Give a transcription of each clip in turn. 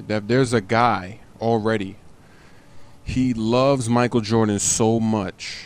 There's a guy already. He loves Michael Jordan so much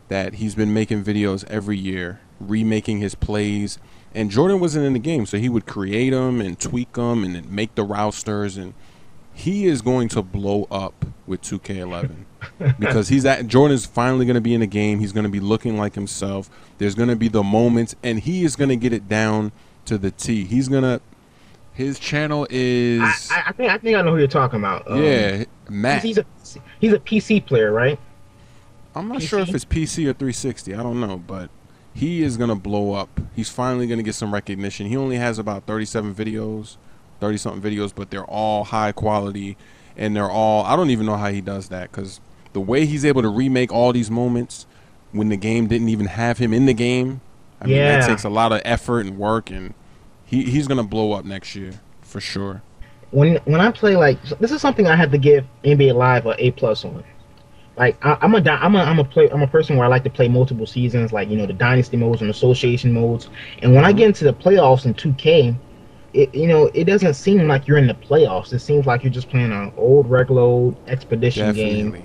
that he's been making videos every year, remaking his plays. And Jordan wasn't in the game, so he would create them and tweak them and then make the rousters. And he is going to blow up with 2K11 because Jordan's finally going to be in the game. He's going to be looking like himself. There's going to be the moments, and he is going to get it down to the T. His channel is. I know who you're talking about. Yeah, Matt. He's a PC player, right? I'm not PC? sure if it's PC or 360. I don't know, but he is gonna blow up. He's finally gonna get some recognition. He only has about 37 videos, 30 something videos, but they're all high quality, and they're all. I don't even know how he does that because the way he's able to remake all these moments when the game didn't even have him in the game. I mean, that takes a lot of effort and work, and he's gonna blow up next year for sure. When I play, like, this is something I had to give NBA Live a plus on. Like, I'm a person where I like to play multiple seasons, like, the dynasty modes and association modes. And when I get into the playoffs in 2K, it doesn't seem like you're in the playoffs. It seems like you're just playing an old regular old expedition game.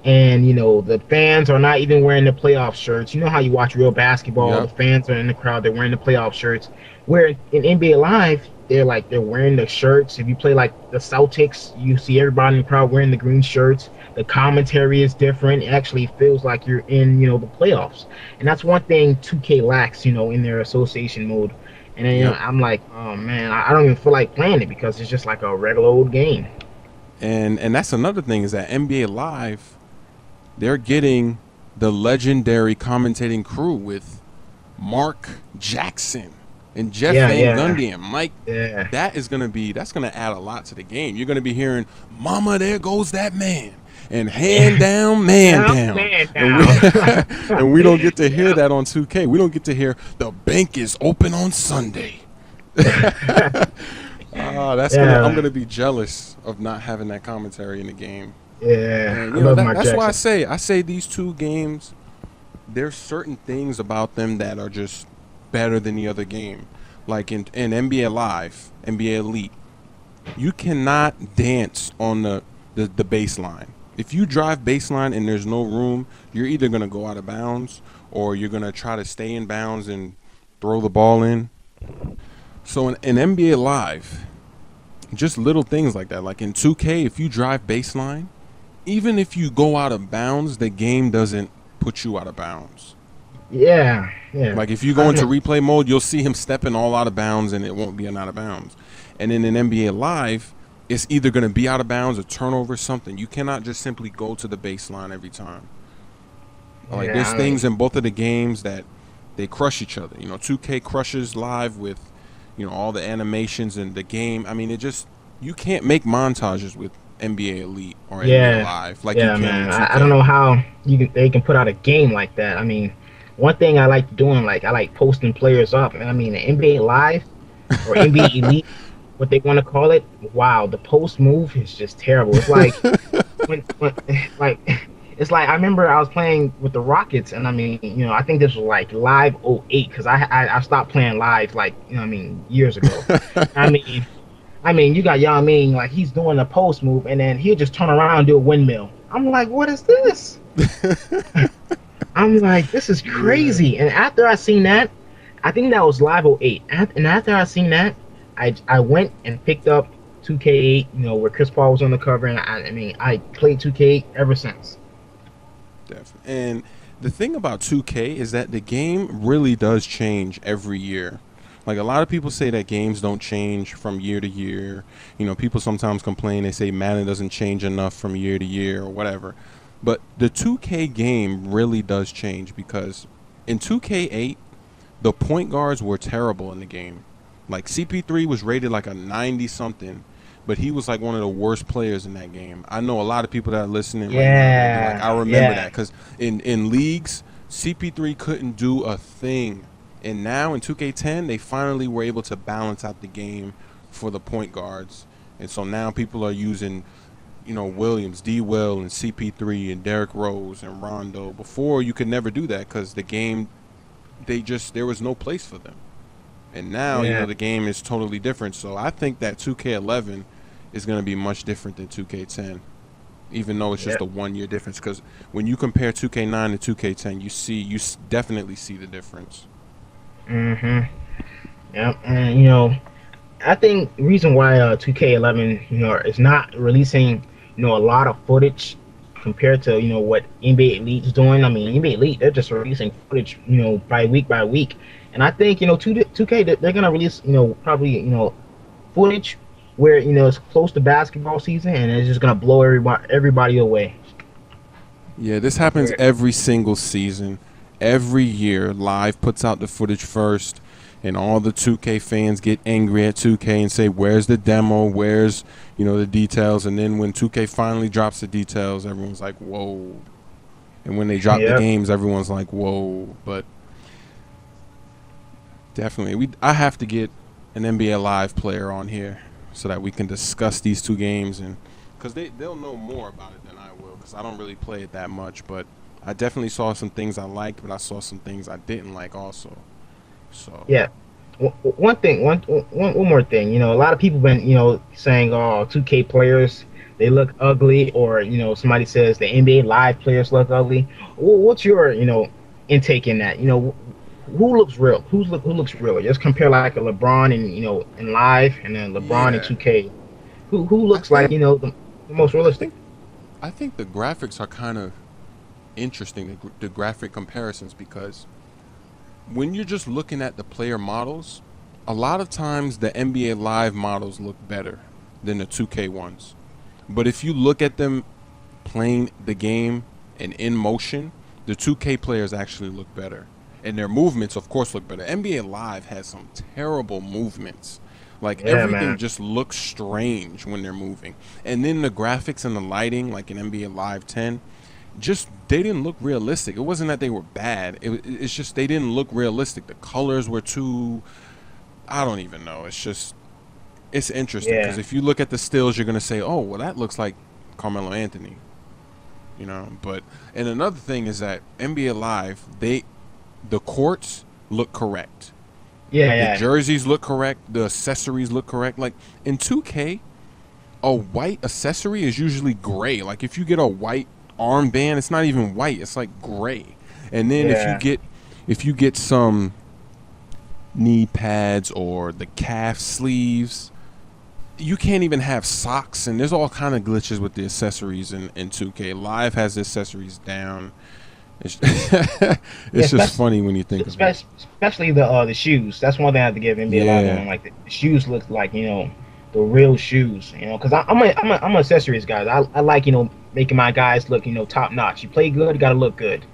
And the fans are not even wearing the playoff shirts. You know how you watch real basketball, the fans are in the crowd, they're wearing the playoff shirts. Where in NBA Live, they're wearing the shirts. If you play like the Celtics, you see everybody in the crowd wearing the green shirts. The commentary is different. It actually feels like you're in, the playoffs. And that's one thing 2K lacks, in their association mode. And then, I'm like, oh man, I don't even feel like playing it because it's just like a regular old game. And that's another thing is that NBA Live, they're getting the legendary commentating crew with Mark Jackson and Jeff Van Gundy and Mike. Yeah. That's gonna add a lot to the game. You're gonna be hearing, "Mama, there goes that man," and "Hand down, man down." And we don't get to hear that on 2K. We don't get to hear "The bank is open on Sunday." I'm gonna be jealous of not having that commentary in the game. Yeah, and, that's why I say these two games, there's certain things about them that are just better than the other game. Like in NBA Live, NBA Elite, you cannot dance on the baseline. If you drive baseline and there's no room, you're either going to go out of bounds or you're going to try to stay in bounds and throw the ball in. So in NBA Live, just little things like that. Like in 2K, if you drive baseline, even if you go out of bounds, the game doesn't put you out of bounds. Yeah. Like if you go into replay mode, you'll see him stepping all out of bounds and it won't be an out of bounds. And then in NBA Live, it's either going to be out of bounds or turnover, something. You cannot just simply go to the baseline every time. Like there's things in both of the games that they crush each other. 2K crushes Live with, all the animations and the game. I mean, you can't make montages with NBA Elite or NBA Live like you can. Man. I don't know how they can put out a game like that. I mean, one thing I like doing, I like posting players up. And I mean, the NBA Live or NBA Elite, what they want to call it. Wow, the post move is just terrible. It's like it's like I remember I was playing with the Rockets, and I mean, I think this was like Live '08 because I stopped playing Live years ago. I mean, you got Yao Ming, like he's doing a post move, and then he'll just turn around and do a windmill. I'm like, what is this? I'm like, this is crazy. And after I seen that, I think that was Live '08. And after I seen that, I went and picked up 2K8, where Chris Paul was on the cover, and I played 2K ever since. Definitely. And the thing about 2K is that the game really does change every year. Like a lot of people say that games don't change from year to year. People sometimes complain. They say Madden doesn't change enough from year to year or whatever. But the 2K game really does change because in 2K8, the point guards were terrible in the game. Like CP3 was rated like a 90-something, but he was like one of the worst players in that game. I know a lot of people that are listening right now. Like, I remember that because in leagues, CP3 couldn't do a thing. And now in 2K10, they finally were able to balance out the game for the point guards. And so now people are using, Williams, D. Will, and CP3, and Derrick Rose, and Rondo. Before, you could never do that because the game, there was no place for them. And now, the game is totally different. So I think that 2K11 is going to be much different than 2K10, even though it's just Yep. a 1 year difference. Because when you compare 2K9 to 2K10, definitely see the difference. Mhm. Yep. And I think the reason why 2K11 is not releasing a lot of footage compared to what NBA Elite's doing. I mean, NBA Elite, they're just releasing footage by week, and I think 2K they're gonna release probably footage where it's close to basketball season, and it's just gonna blow everybody away. Yeah, this happens Where- every single season. Every year, Live puts out the footage first, and all the 2K fans get angry at 2K and say, "Where's the demo? Where's the details?" And then when 2K finally drops the details, everyone's like, "Whoa!" And when they drop the Yep. games, everyone's like, "Whoa!" But definitely, I have to get an NBA Live player on here so that we can discuss these two games, and because they'll know more about it than I will, because I don't really play it that much. But I definitely saw some things I liked, but I saw some things I didn't like also. So Yeah. One thing, one more thing. A lot of people been saying, "Oh, 2K players they look ugly," or somebody says the NBA Live players look ugly. What's your intake in that? Who looks real? Who looks real? Just compare like a LeBron and in Live, and then LeBron in yeah, 2K. Who I looks like think the most I realistic? think I think the graphics are kind of interesting, the graphic comparisons, because when you're just looking at the player models, a lot of times the NBA Live models look better than the 2K ones. But if you look at them playing the game and in motion, the 2K players actually look better. And their movements, of course, look better. NBA Live has some terrible movements. Like, Yeah, everything man. just looks strange when they're moving. And then the graphics and the lighting, like in NBA Live 10, just they didn't look realistic. It wasn't that they were bad. It's just they didn't look realistic. The colors were too, I don't even know. It's interesting because Yeah, if you look at the stills, you're gonna say, "Oh, well, that looks like Carmelo Anthony," But and another thing is that NBA Live, the courts look correct. yeah, The yeah, jerseys look correct. The accessories look correct. Like in 2K, a white accessory is usually gray. Like if you get a white armband, it's not even white. It's like gray. And then yeah. if you get some knee pads or the calf sleeves, you can't even have socks, and there's all kind of glitches with the accessories in 2K. Live has the accessories down. It's, Yeah, it's just funny when you think of it. especially the shoes. That's one thing I have to give NBA Live Yeah. on. Like the shoes look like the real shoes. Because I'm a accessories guy. I like making my guys look top notch. You play good, you gotta look good.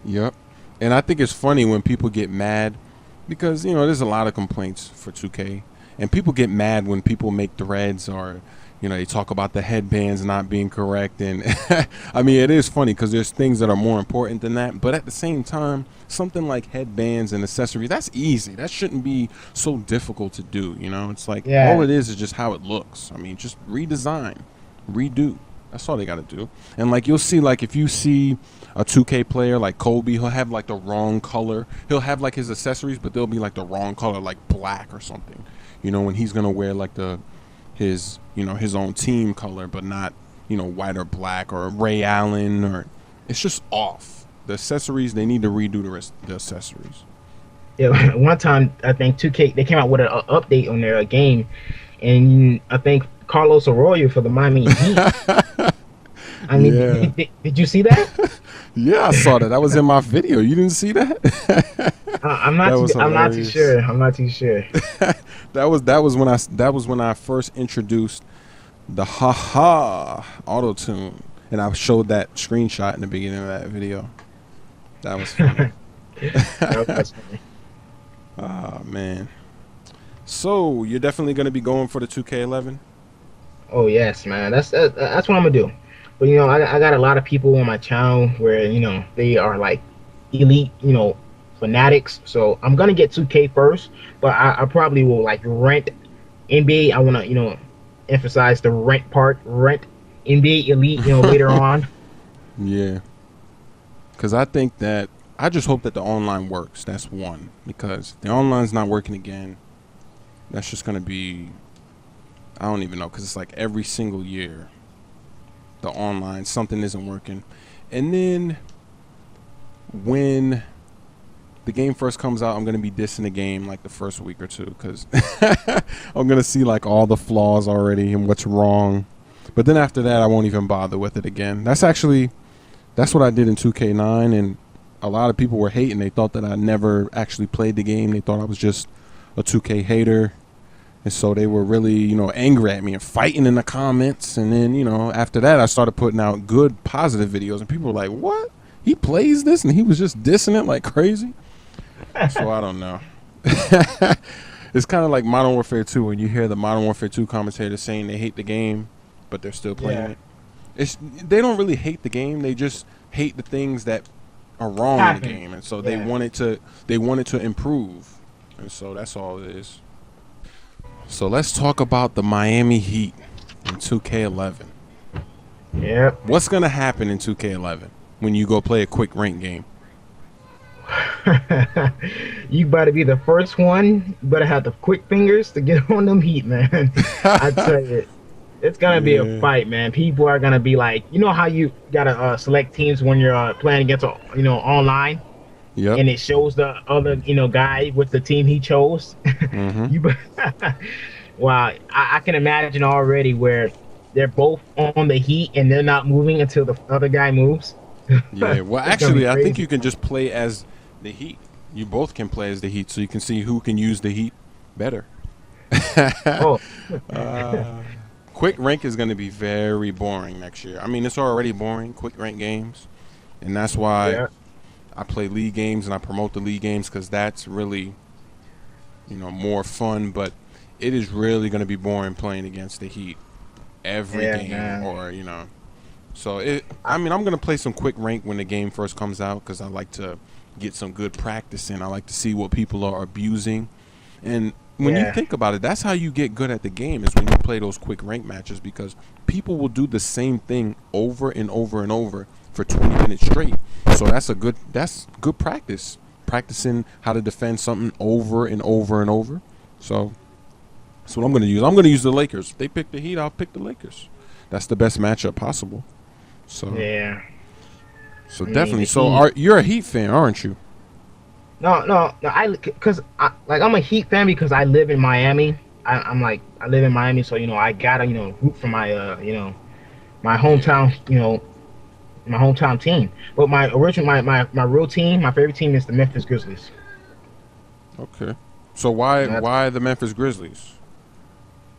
Yep. And I think it's funny when people get mad because, there's a lot of complaints for 2K. And people get mad when people make threads or, they talk about the headbands not being correct. And I mean, it is funny because there's things that are more important than that. But at the same time, something like headbands and accessories, that's easy. That shouldn't be so difficult to do. It's like all Yeah, it is just how it looks. I mean, just redesign, redo. That's all they got to do. And like you'll see, like if you see a 2K player like Kobe, he'll have like the wrong color. He'll have like his accessories, but they'll be like the wrong color, like black or something. When he's gonna wear like his own team color, but not white or black, or Ray Allen, or it's just off. The accessories, they need to redo the accessories. yeah. One time I think 2K they came out with an update on their game, and I think Carlos Arroyo for the Miami Heat. I mean, Yeah, did you see that? yeah, I saw that. That was in my video. You didn't see that? I'm That not too was I'm not too hilarious. sure. I'm not too sure. That was when I first introduced the haha auto tune, and I showed that screenshot in the beginning of that video. That was funny. That's funny. Oh man. So you're definitely gonna be going for the 2K11. Oh yes, man. That's what I'm gonna do. But I got a lot of people on my channel where they are like elite, fanatics. So I'm gonna get 2K first, but I probably will like rent NBA. I wanna emphasize the rent part. Rent NBA Elite, later on. Yeah, because I just hope that the online works. That's one. Because if the online's not working again, that's just gonna be. I don't even know, because it's like every single year, the online, something isn't working. And then when the game first comes out, I'm going to be dissing the game like the first week or two, because I'm going to see like all the flaws already and what's wrong. But then after that, I won't even bother with it again. That's what I did in 2K9, and a lot of people were hating. They thought that I never actually played the game. They thought I was just a 2K hater. And so they were really, angry at me and fighting in the comments. And then, after that, I started putting out good, positive videos. And people were like, what? He plays this? And he was just dissing it like crazy? So I don't know. It's kind of like Modern Warfare 2 when you hear the Modern Warfare 2 commentators saying they hate the game, but they're still playing it. They don't really hate the game. They just hate the things that are wrong in the game. And so they want it to improve. And so that's all it is. So let's talk about the Miami Heat in 2K11. Yep. What's going to happen in 2K11 when you go play a quick rank game? You better be the first one. You better have the quick fingers to get on them Heat, man. I tell you, it's going to be a fight, man. People are going to be like, you know how you got to select teams when you're playing against, online? Yep. And it shows the other, guy with the team he chose. Mm-hmm. Wow, I can imagine already where they're both on the Heat and they're not moving until the other guy moves. Yeah, well, actually, I think you can just play as the Heat. You both can play as the Heat, so you can see who can use the Heat better. Quick rank is going to be very boring next year. I mean, it's already boring, quick rank games, and that's why I play league games and I promote the league games, because that's really, more fun. But it is really going to be boring playing against the Heat every game, man. Or So I'm going to play some quick rank when the game first comes out, because I like to get some good practice in. I like to see what people are abusing, and when you think about it, that's how you get good at the game, is when you play those quick rank matches, because people will do the same thing over and over and over for 20 minutes straight. So that's good practice. Practicing how to defend something over and over and over. So that's what I'm going to use. I'm going to use the Lakers. If they pick the Heat, I'll pick the Lakers. That's the best matchup possible. So So definitely. So you're a Heat fan, aren't you? No. I'm a Heat fan because I live in Miami. I live in Miami, so I gotta root for my my hometown my hometown team. But my real team, my favorite team is the Memphis Grizzlies. Okay. So why the Memphis Grizzlies?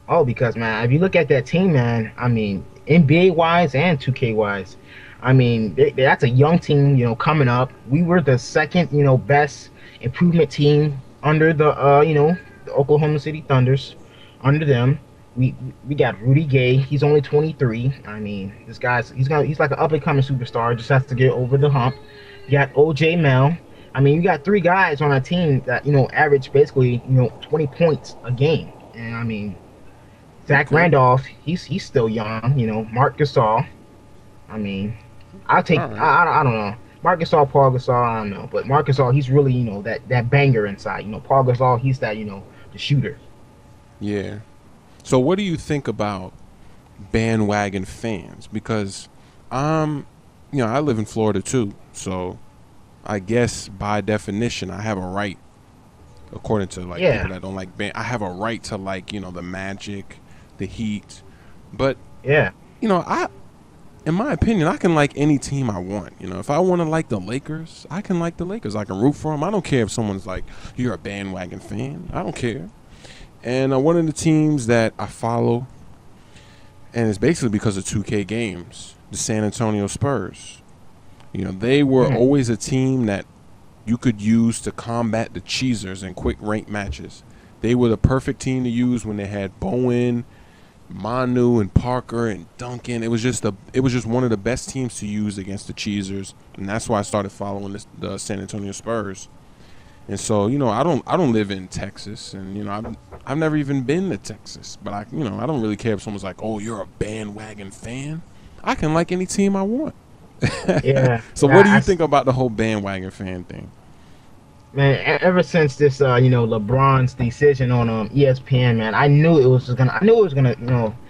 Oh, because, man, if you look at that team, man, I mean, NBA wise and 2K wise, I mean, that's a young team, coming up. We were the second, best improvement team under the the Oklahoma City Thunders. Under them, we got Rudy Gay. He's only 23. I mean, this guy's he's like an up and coming superstar. Just has to get over the hump. You got OJ Mel. I mean, you got three guys on a team that average basically 20 points a game. And I mean, Zach Randolph, he's still young. Mark Gasol. I mean, I'll take I don't know. Mark Gasol, Paul Gasol, I don't know, but Mark Gasol, he's really that banger inside. Paul Gasol, he's that the shooter. Yeah. So what do you think about bandwagon fans? Because I live in Florida too, so I guess by definition I have a right, according to people that don't like band, I have a right to like the Magic, the Heat, but in my opinion, I can like any team I want. If I want to like the Lakers, I can like the Lakers. I can root for them. I don't care if someone's like, you're a bandwagon fan. I don't care. And one of the teams that I follow, and it's basically because of 2K games, the San Antonio Spurs. They were always a team that you could use to combat the cheesers in quick rank matches. They were the perfect team to use when they had Bowen, Manu, and Parker and Duncan. It was just one of the best teams to use against the cheesers, and that's why I started following the San Antonio Spurs. And so, I don't live in Texas, and I've never even been to Texas, but I don't really care if someone's like, "Oh, you're a bandwagon fan." I can like any team I want. Yeah. So what do you think about the whole bandwagon fan thing? Man, ever since this, LeBron's decision on ESPN, man, I knew it was gonna,